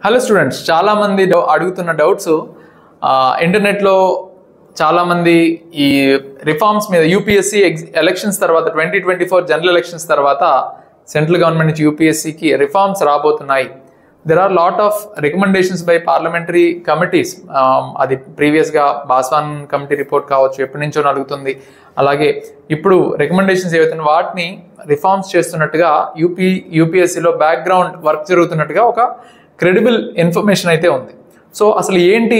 Hello students, చాలామంది అడుగుతున్న doubts ఇంటర్నెట్లో చాలామంది ఈ రిఫార్మ్స్ మీద యూపీఎస్సీ ఎలక్షన్స్ తర్వాత 2024 జనరల్ ఎలక్షన్స్ తర్వాత సెంట్రల్ గవర్నమెంట్ నుంచి యూపీఎస్సీకి రిఫార్మ్స్ రాబోతున్నాయి. There are lot of recommendations by parliamentary committees. అది ప్రీవియస్గా బాస్వాన్ కమిటీ రిపోర్ట్ కావచ్చు, ఎప్పటి నుంచో అడుగుతుంది. అలాగే ఇప్పుడు రికమెండేషన్స్ ఏవైతే వాటిని రిఫార్మ్స్ చేస్తున్నట్టుగా యూపీఎస్సీలో బ్యాక్గ్రౌండ్ వర్క్ జరుగుతున్నట్టుగా ఒక క్రెడిబుల్ ఇన్ఫర్మేషన్ అయితే ఉంది. సో అసలు ఏంటి,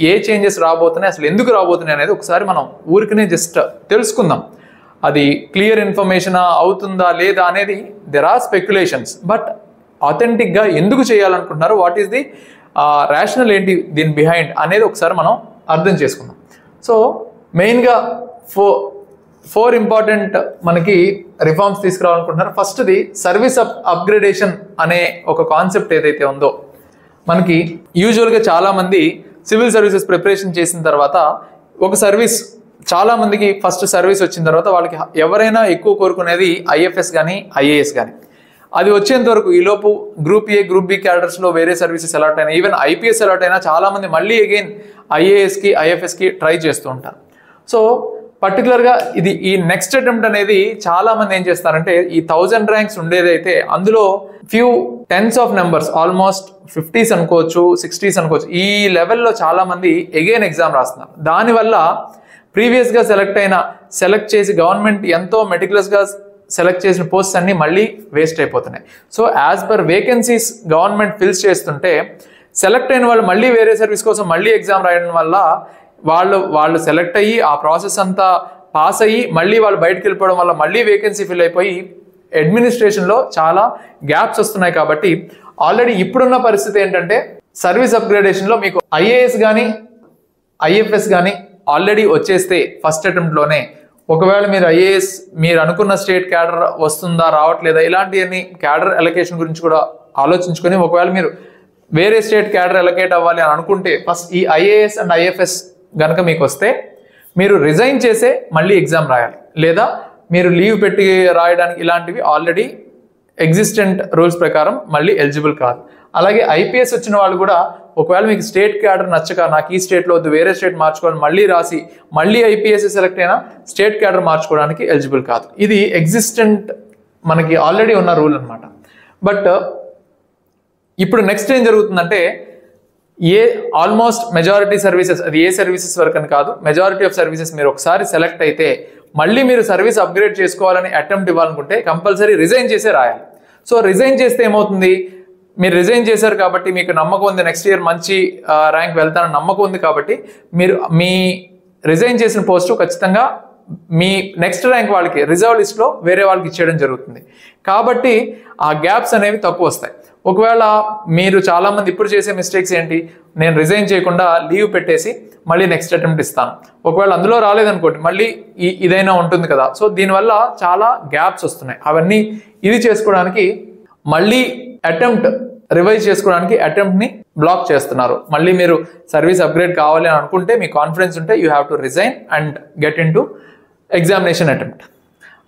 ఏ చేంజెస్ రాబోతున్నాయి, అసలు ఎందుకు రాబోతున్నాయి అనేది ఒకసారి మనం ఊరికనే జస్ట్ తెలుసుకుందాం. అది క్లియర్ ఇన్ఫర్మేషన్ అవుతుందా లేదా అనేది దెర్ ఆర్ స్పెక్యులేషన్స్, బట్ ఆథెంటిక్గా ఎందుకు చేయాలనుకుంటున్నారు, వాట్ ఈస్ ది రేషనల్ ఏంటి దీని బిహైండ్ అనేది ఒకసారి మనం అర్థం చేసుకుందాం. సో మెయిన్గా ఫోర్ ఇంపార్టెంట్ మనకి రిఫార్మ్స్ తీసుకురావాలనుకుంటున్నారు. ఫస్ట్ది సర్వీస్ అప్గ్రేడేషన్ అనే ఒక కాన్సెప్ట్ ఏదైతే ఉందో, మనకి యూజువల్గా చాలామంది సివిల్ సర్వీసెస్ ప్రిపరేషన్ చేసిన తర్వాత ఒక సర్వీస్, చాలామందికి ఫస్ట్ సర్వీస్ వచ్చిన తర్వాత వాళ్ళకి ఎవరైనా ఎక్కువ కోరుకునేది ఐఎఫ్ఎస్ కానీ ఐఏఎస్ కానీ. అది వచ్చేంత వరకు ఈలోపు గ్రూప్ ఏ గ్రూప్ బి క్యాడర్స్లో వేరే సర్వీసెస్ అలాట్ అయినా, ఈవెన్ ఐపీఎస్ అలాట్ అయినా చాలామంది మళ్ళీ అగైన్ ఐఏఎస్కి ఐఎఫ్ఎస్కి ట్రై చేస్తూ ఉంటారు. సో పర్టికులర్గా ఇది ఈ నెక్స్ట్ అటెంప్ట్ అనేది చాలామంది ఏం చేస్తారంటే, ఈ 1000 ర్యాంక్స్ ఉండేదైతే అందులో few tens of numbers, almost 50s అనుకోవచ్చు, 60s అనుకోవచ్చు, ఈ లెవెల్లో చాలామంది అగైన్ ఎగ్జామ్ రాస్తున్నారు. దానివల్ల ప్రీవియస్గా సెలెక్ట్ చేసి గవర్నమెంట్ ఎంతో మెటిక్యులస్గా సెలెక్ట్ చేసిన పోస్ట్స్ అన్ని మళ్ళీ వేస్ట్ అయిపోతున్నాయి. So as per vacancies government fills చేస్తుంటే సెలెక్ట్ అయిన వాళ్ళు మళ్ళీ వేరే సర్వీస్ కోసం మళ్ళీ ఎగ్జామ్ రాయడం వల్ల వాళ్ళు సెలెక్ట్ అయ్యి ఆ ప్రాసెస్ అంతా పాస్ అయ్యి మళ్ళీ వాళ్ళు బయటకు వెళ్ళిపోవడం వల్ల మళ్ళీ వేకెన్సీ ఫిల్ అయిపోయి అడ్మినిస్ట్రేషన్లో చాలా గ్యాప్స్ వస్తున్నాయి. కాబట్టి ఆల్రెడీ ఇప్పుడున్న పరిస్థితి ఏంటంటే, సర్వీస్ అప్గ్రేడేషన్లో మీకు ఐఏఎస్ కానీ ఐఎఫ్ఎస్ కానీ ఆల్రెడీ వచ్చేస్తే ఫస్ట్ అటెంప్ట్లోనే, ఒకవేళ మీరు ఐఏఎస్ మీరు అనుకున్న స్టేట్ క్యాడర్ వస్తుందా రావట్లేదా ఇలాంటివన్నీ క్యాడర్ అలొకేషన్ గురించి కూడా ఆలోచించుకొని, ఒకవేళ మీరు వేరే స్టేట్ క్యాడర్ అలొకేట్ అవ్వాలి అని అనుకుంటే ఫస్ట్ ఈ ఐఏఎస్ అండ్ ఐఎఫ్ఎస్ కనుక మీకు వస్తే మీరు రిజైన్ చేసే మళ్ళీ ఎగ్జామ్ రాయాలి, లేదా మీరు లీవ్ పెట్టి రాయడానికి ఇలాంటివి ఆల్రెడీ ఎగ్జిస్టెంట్ రూల్స్ ప్రకారం మళ్ళీ ఎలిజిబుల్ కాదు. అలాగే ఐపీఎస్ వచ్చిన వాళ్ళు కూడా ఒకవేళ మీకు స్టేట్ క్యాడర్ నచ్చక నాకు ఈ స్టేట్లో వద్దు వేరే స్టేట్ మార్చుకోవాలని మళ్ళీ రాసి మళ్ళీ ఐపీఎస్ సెలెక్ట్ అయినా స్టేట్ క్యాడర్ మార్చుకోవడానికి ఎలిజిబుల్ కాదు. ఇది ఎగ్జిస్టెంట్ మనకి ఆల్రెడీ ఉన్న రూల్ అనమాట. బట్ ఇప్పుడు నెక్స్ట్ ఏం జరుగుతుందంటే, ఆల్మోస్ట్ మెజారిటీ సర్వీసెస్, అది ఏ సర్వీసెస్ వరకు అని కాదు, మెజారిటీ ఆఫ్ సర్వీసెస్ మీరు ఒకసారి సెలెక్ట్ అయితే మళ్ళీ మీరు సర్వీస్ అప్గ్రేడ్ చేసుకోవాలని అటెంప్ట్ ఇవ్వాలనుకుంటే కంపల్సరీ రిజైన్ చేసే రాయాలి. సో రిజైన్ చేస్తే ఏమవుతుంది, మీరు రిజైన్ చేశారు కాబట్టి మీకు నమ్మకం ఉంది నెక్స్ట్ ఇయర్ మంచి ర్యాంక్ వెళ్తానని నమ్మకం ఉంది కాబట్టి మీరు మీ రిజైన్ చేసిన పోస్టు ఖచ్చితంగా మీ నెక్స్ట్ ర్యాంక్ వాళ్ళకి రిజర్వ్ లిస్ట్లో వేరే వాళ్ళకి ఇచ్చేయడం జరుగుతుంది. కాబట్టి ఆ గ్యాప్స్ అనేవి తక్కువ వస్తాయి. ఒకవేళ మీరు చాలామంది ఇప్పుడు చేసే మిస్టేక్స్ ఏంటి, నేను రిజైన్ చేయకుండా లీవ్ పెట్టేసి మళ్ళీ నెక్స్ట్ అటెంప్ట్ ఇస్తాను, ఒకవేళ అందులో రాలేదనుకోండి మళ్ళీ ఇదైనా ఉంటుంది కదా. సో దీనివల్ల చాలా గ్యాప్స్ వస్తున్నాయి. అవన్నీ ఇది చేసుకోవడానికి మళ్ళీ అటెంప్ట్ రివైజ్ చేసుకోవడానికి అటెంప్ట్ని బ్లాక్ చేస్తున్నారు. మళ్ళీ మీరు సర్వీస్ అప్గ్రేడ్ కావాలి అని అనుకుంటే, మీ కాన్ఫిడెన్స్ ఉంటే you have to resign and get in to examination attempt.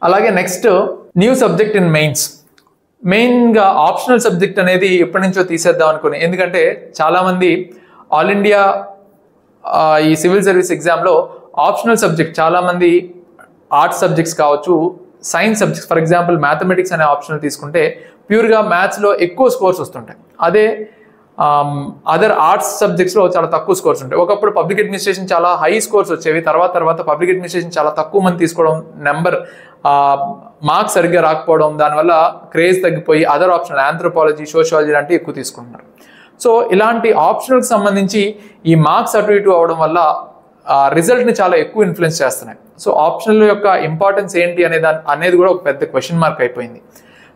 అలాగే నెక్స్ట్ న్యూ సబ్జెక్ట్ ఇన్ మెయిన్గా ఆప్షనల్ సబ్జెక్ట్ అనేది ఎప్పటి నుంచో తీసేద్దాం అనుకుని, ఎందుకంటే చాలామంది ఆల్ ఇండియా ఈ సివిల్ సర్వీస్ ఎగ్జామ్లో ఆప్షనల్ సబ్జెక్ట్ చాలామంది ఆర్ట్స్ సబ్జెక్ట్స్ కావచ్చు, science subjects, for example mathematics అనే ఆప్షనల్ తీసుకుంటే ప్యూర్గా మ్యాథ్స్లో ఎక్కువ స్కోర్స్ వస్తుంటాయి, అదే అదర్ ఆర్ట్స్ సబ్జెక్ట్స్లో చాలా తక్కువ స్కోర్స్ ఉంటాయి. ఒకప్పుడు పబ్లిక్ అడ్మినిస్ట్రేషన్ చాలా హై స్కోర్స్ వచ్చేవి, తర్వాత పబ్లిక్ అడ్మినిస్ట్రేషన్ చాలా తక్కువ మంది తీసుకోవడం, మార్క్స్ సరిగ్గా రాకపోవడం, దానివల్ల క్రేజ్ తగ్గిపోయి అదర్ ఆప్షనల్ ఆంథ్రోపాలజీ సోషియాలజీ లాంటివి ఎక్కువ తీసుకుంటున్నారు. సో ఇలాంటి ఆప్షనల్కి సంబంధించి ఈ మార్క్స్ అటు ఇటు అవడం వల్ల రిజల్ట్ని చాలా ఎక్కువ ఇన్ఫ్లుయెన్స్ చేస్తున్నాయి. సో ఆప్షనల్ యొక్క ఇంపార్టెన్స్ ఏంటి అనేది కూడా ఒక పెద్ద క్వశ్చన్ మార్క్ అయిపోయింది.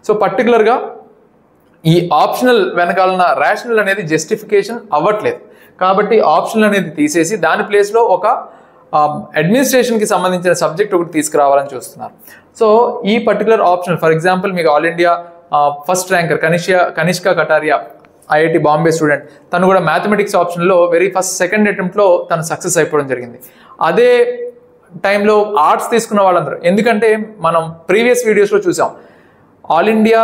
సో పర్టికులర్గా ఈ ఆప్షనల్ వెనకాలన్న రేషనల్ అనేది జస్టిఫికేషన్ అవ్వట్లేదు. కాబట్టి ఆప్షనల్ అనేది తీసేసి దాని ప్లేస్లో ఒక అడ్మినిస్ట్రేషన్కి సంబంధించిన సబ్జెక్ట్ ఒకటి తీసుకురావాలని చూస్తున్నారు. సో ఈ పర్టికులర్ ఆప్షనల్, ఫర్ ఎగ్జాంపుల్ మీకు all India first ranker Kanishka Kataria IIT Bombay student, తను కూడా మ్యాథమెటిక్స్ ఆప్షన్లో సెకండ్ అటెంప్ట్లో తను సక్సెస్ అయిపోవడం జరిగింది. అదే టైంలో ఆర్ట్స్ తీసుకున్న వాళ్ళందరూ, ఎందుకంటే మనం ప్రీవియస్ వీడియోస్లో చూసాం ఆల్ ఇండియా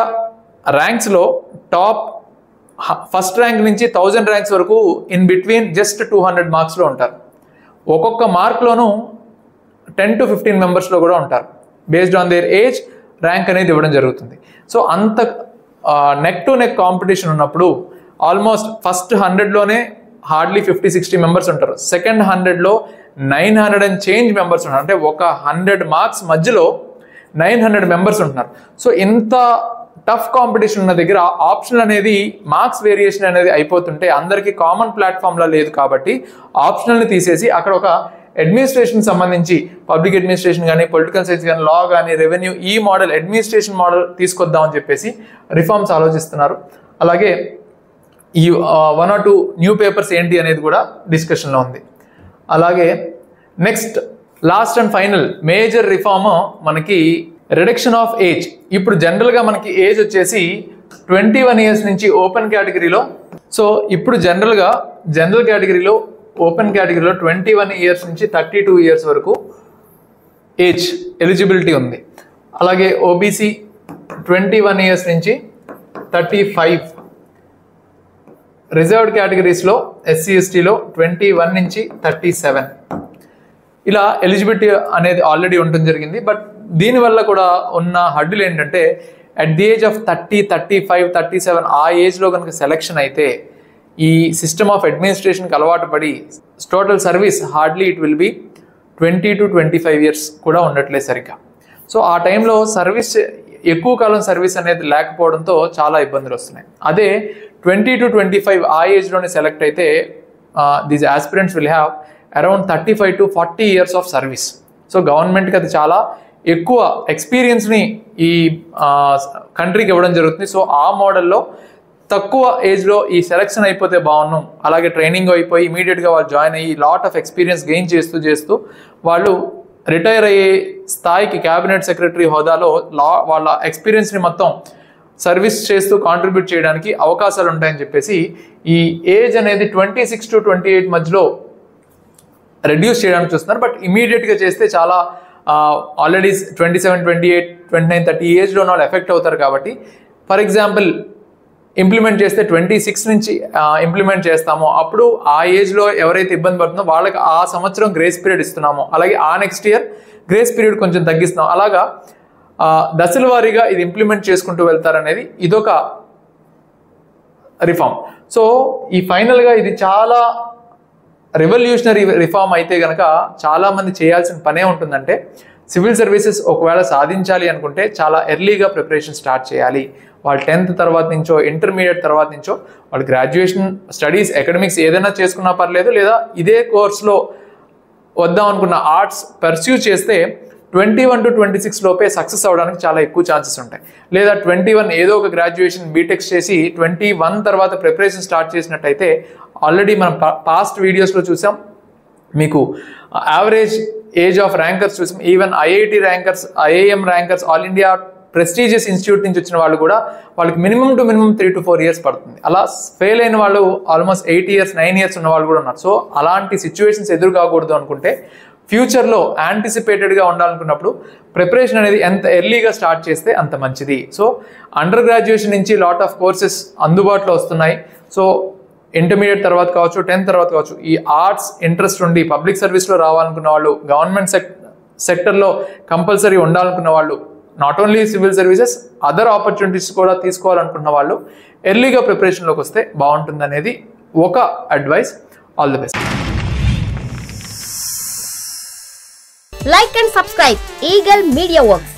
ర్యాంక్స్లో టాప్ ఫస్ట్ ర్యాంక్ నుంచి 1000 ర్యాంక్స్ వరకు ఇన్ బిట్వీన్ జస్ట్ 200 మార్క్స్లో ఉంటారు. ఒక్కొక్క మార్క్లోనూ 10 to 15 మెంబర్స్లో కూడా ఉంటారు. Based on their age rank అనేది ఇవ్వడం జరుగుతుంది. సో అంత నెక్ టు నెక్ కాంపిటీషన్ ఉన్నప్పుడు ఆల్మోస్ట్ ఫస్ట్ 100లోనే హార్డ్లీ 50-60 మెంబర్స్ ఉంటారు. సెకండ్ 100లో 900 అండ్ చేంజ్ మెంబర్స్ ఉన్నారు. అంటే ఒక 100 మార్క్స్ మధ్యలో 900 మెంబర్స్ ఉంటున్నారు. సో ఇంత టఫ్ కాంపిటీషన్ ఉన్న దగ్గర ఆప్షనల్ అనేది మార్క్స్ వేరియేషన్ అనేది అయిపోతుంటే అందరికీ కామన్ ప్లాట్ఫామ్లో లేదు కాబట్టి ఆప్షనల్ని తీసేసి అక్కడ ఒక అడ్మినిస్ట్రేషన్ సంబంధించి పబ్లిక్ అడ్మినిస్ట్రేషన్ కానీ పొలిటికల్ సైన్స్ కానీ లా కానీ రెవెన్యూ ఈ మోడల్ అడ్మినిస్ట్రేషన్ మోడల్ తీసుకొద్దామని చెప్పేసి రిఫార్మ్స్ ఆలోచిస్తున్నారు. అలాగే ఈ 1 or 2 న్యూ పేపర్స్ ఏంటి అనేది కూడా డిస్కషన్లో ఉంది. అలాగే next last and final major reform మనకి రిడక్షన్ ఆఫ్ ఏజ్. ఇప్పుడు జనరల్గా మనకి ఏజ్ వచ్చేసి 21 ఇయర్స్ నుంచి ఓపెన్ కేటగిరీలో, సో ఇప్పుడు జనరల్ కేటగిరీలో ఓపెన్ కేటగిరీలో 21 ఇయర్స్ నుంచి 32 ఇయర్స్ వరకు ఏజ్ ఎలిజిబిలిటీ ఉంది. అలాగే ఓబీసీ 21 ఇయర్స్ నుంచి 35, రిజర్వ్డ్ కేటగిరీస్లో ఎస్సీ ఎస్టీలో 21 నుంచి 37 ఇలా ఎలిజిబిలిటీ అనేది ఆల్రెడీ ఉండడం జరిగింది. బట్ దీనివల్ల కూడా ఉన్న హడ్డులు ఏంటంటే అట్ ది ఏజ్ ఆఫ్ 30, 35, 37 ఆ ఏజ్లో కనుక సెలెక్షన్ అయితే ఈ సిస్టమ్ ఆఫ్ అడ్మినిస్ట్రేషన్కి అలవాటు పడి total service hardly it will be 20 to 25 years కూడా ఉండట్లేదు సరిగ్గా. సో ఆ టైంలో సర్వీస్ ఎక్కువ కాలం సర్వీస్ అనేది లేకపోవడంతో చాలా ఇబ్బందులు వస్తున్నాయి. అదే 20 to 25 ఆ ఏజ్లోనే సెలెక్ట్ అయితే these aspirants will have around 35 to 40 years of service. So గవర్నమెంట్కి అది చాలా ఎక్కువ ఎక్స్పీరియన్స్ని ఈ కంట్రీకి ఇవ్వడం జరుగుతుంది. సో ఆ మోడల్లో తక్కువ ఏజ్లో ఈ సెలెక్షన్ అయిపోతే బాగున్నాం, అలాగే ట్రైనింగ్ అయిపోయి ఇమీడియట్గా వాళ్ళు జాయిన్ అయ్యి లాట్ ఆఫ్ ఎక్స్పీరియన్స్ గెయిన్ చేస్తూ వాళ్ళు రిటైర్ అయ్యే స్థాయికి క్యాబినెట్ సెక్రటరీ హోదాలో వాళ్ళ ఎక్స్పీరియన్స్ని మొత్తం సర్వీస్ చేస్తూ కాంట్రిబ్యూట్ చేయడానికి అవకాశాలు ఉంటాయని చెప్పేసి ఈ ఏజ్ అనేది 26 to 28 మధ్యలో రెడ్యూస్ చేయడానికి చూస్తున్నారు. బట్ ఇమీడియట్గా చేస్తే చాలా ఆల్రెడీ 27, 28, 29, 30 ఏజ్లో ఉన్న వాళ్ళు ఎఫెక్ట్ అవుతారు. కాబట్టి ఫర్ ఎగ్జాంపుల్ ఇంప్లిమెంట్ చేస్తే 26 నుంచి ఇంప్లిమెంట్ చేస్తామో అప్పుడు ఆ ఏజ్లో ఎవరైతే ఇబ్బంది పడుతుందో వాళ్ళకి ఆ సంవత్సరం గ్రేస్ పీరియడ్ ఇస్తున్నామో, అలాగే ఆ నెక్స్ట్ ఇయర్ గ్రేస్ పీరియడ్ కొంచెం తగ్గిస్తున్నాం. అలాగా దశల వారీగా ఇది ఇంప్లిమెంట్ చేసుకుంటూ వెళ్తారనేది ఇదొక రిఫార్మ్. సో ఈ ఫైనల్గా ఇది చాలా రెవల్యూషనరీ రిఫార్మ్ అయితే కనుక చాలామంది చేయాల్సిన పనే ఉంటుందంటే సివిల్ సర్వీసెస్ ఒకవేళ సాధించాలి అనుకుంటే చాలా ఎర్లీగా ప్రిపరేషన్ స్టార్ట్ చేయాలి. వాళ్ళు 10th తర్వాత నుంచో ఇంటర్మీడియట్ తర్వాత నుంచో వాళ్ళు గ్రాడ్యుయేషన్ స్టడీస్ అకాడమిక్స్ ఏదైనా చేసుకున్నా పర్లేదు, లేదా ఇదే కోర్స్లో వద్దాం అనుకున్న ఆర్ట్స్ పర్స్యూ చేస్తే 21 to 26 లోపే సక్సెస్ అవ్వడానికి చాలా ఎక్కువ ఛాన్సెస్ ఉంటాయి. లేదా 21 ఏదో ఒక గ్రాడ్యుయేషన్ బీటెక్స్ చేసి 21 తర్వాత ప్రిపరేషన్ స్టార్ట్ చేసినట్టయితే ఆల్రెడీ మనం పాస్ట్ వీడియోస్లో చూసాం, మీకు యావరేజ్ ఏజ్ ఆఫ్ ర్యాంకర్స్ చూసాం. Even IIT rankers, IIM rankers, all India prestigious institute నుంచి వచ్చిన వాళ్ళు కూడా వాళ్ళకి మినిమం 3 to 4 ఇయర్స్ పడుతుంది. అలా ఫెయిల్ అయిన వాళ్ళు ఆల్మోస్ట్ 8 years, 9 years ఉన్న వాళ్ళు కూడా ఉన్నారు. సో అలాంటి సిచ్యువేషన్స్ ఎదురు కాకూడదు అనుకుంటే ఫ్యూచర్లో యాంటిసిపేటెడ్గా ఉండాలనుకున్నప్పుడు ప్రిపరేషన్ అనేది ఎంత ఎర్లీగా స్టార్ట్ చేస్తే అంత మంచిది. సో అండర్ గ్రాడ్యుయేషన్ నుంచి లాట్ ఆఫ్ కోర్సెస్ అందుబాటులో వస్తున్నాయి. సో ఇంటర్మీడియట్ తర్వాత కావచ్చు, 10th తర్వాత కావచ్చు, ఈ ఆర్ట్స్ ఇంట్రెస్ట్ ఉండి పబ్లిక్ సర్వీస్లో రావాలనుకున్న వాళ్ళు, గవర్నమెంట్ సెక్టర్లో కంపల్సరీ ఉండాలనుకున్న వాళ్ళు, not only civil services other opportunities కూడా తీసుకోవాలనుకున్న వాళ్ళు ఎర్లీగా ప్రిపరేషన్లోకి వస్తే బాగుంటుంది అనేది ఒక advice. All the best. Like and subscribe Eagle Media Works.